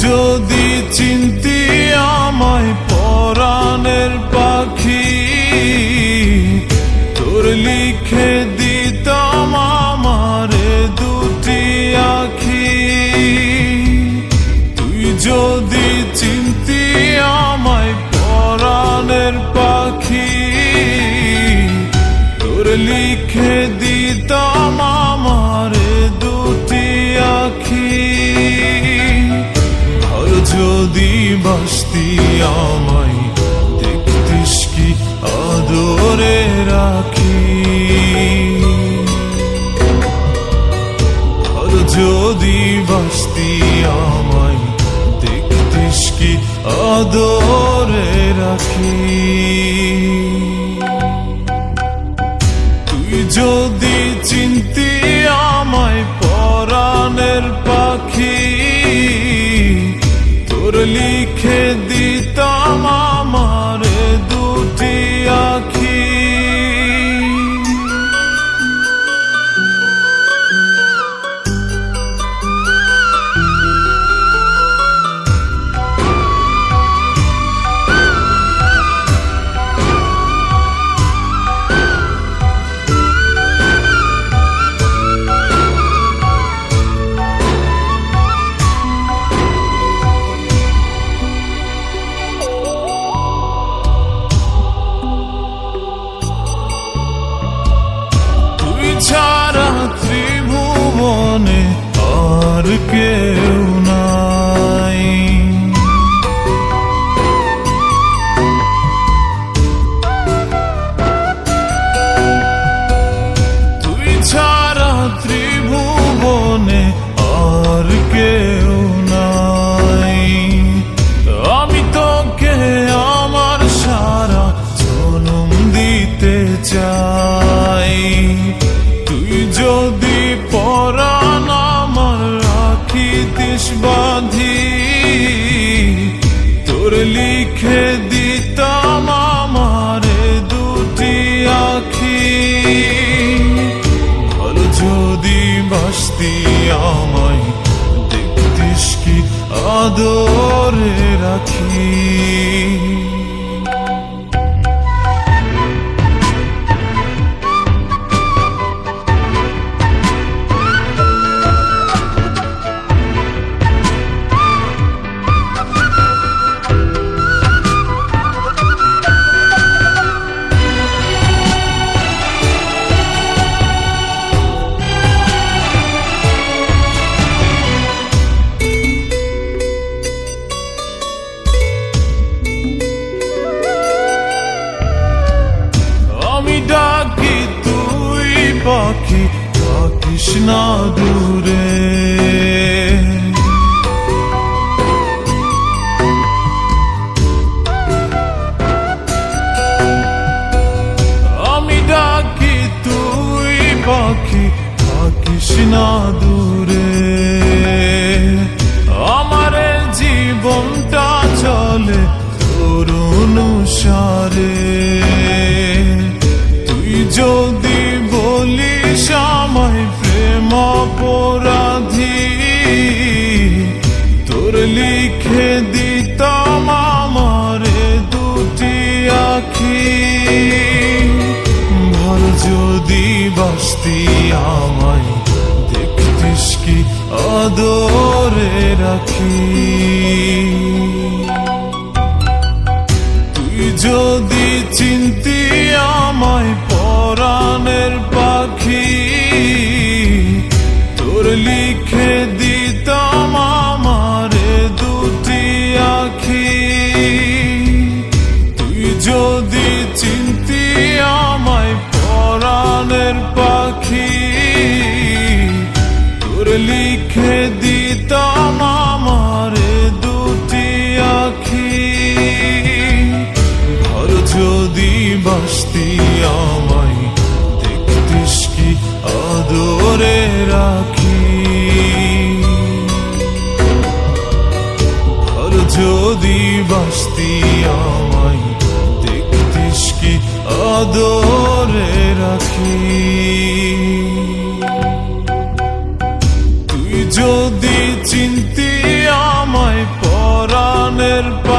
যদি চিনতি আমায় পরাণের পাখি, তোর লিখে দিতাম আমারে দুটি আখি। তুই যদি চিনতি আমায় পরাণের পাখি, তোর লিখে দিতাম আমারে দুটি আখি। যদি বাসতি আমায় দেখতিস কি আদরে রাখি। যদি বাসতি আমায় দেখতিস কি আদরে রাখি। তুই যদি চিনতি আমায় পরাণের পাখি, তোর লিখে দিতাম আমারে দুটি আখি। ছাড়া ত্রিভুবনে আর কেউ নাই। তুই ছাড়া ত্রিভুবনে আর কেউ নাই। আমি তোকে আমার সারা জনম দিতে চাই। যদি পরাণ আমার রাখিতিস বাঁধি, তোর লিখে দিতাম আমারে দুটি আখি। ভালো যদি বাসতি আমায় দেখতিস কি আদরে রাখি। ডাকি তুই পাখি থাকিস না দূরে, আমি ডাকি তুই পাখি থাকিস না দূরে। আমার জীবনটা চলে তোর অনুসারে। যদি বলিস আমায় প্রেম অপরাধী, তোর লিখে দিতাম আমারে দুটি আখি। ভালো যদি বাসতি আমায় দেখতিস কি আদরে রাখি। তুই যদি চিনতি আমায় পরাণের পাখি, তোর লিখে দিতাম আমারে দুটি আখি। তুই যদি চিনতি আমায় পরাণের পাখি, তোর লিখে দিতাম আমারে দুটি আখি। যদি বাসতি আমায় দেখতিস কি আদরে রাখি। যদি বাসতি আমায় দেখতিস কি আদরে রাখি। তুই যদি চিনতি আমায় পায়ের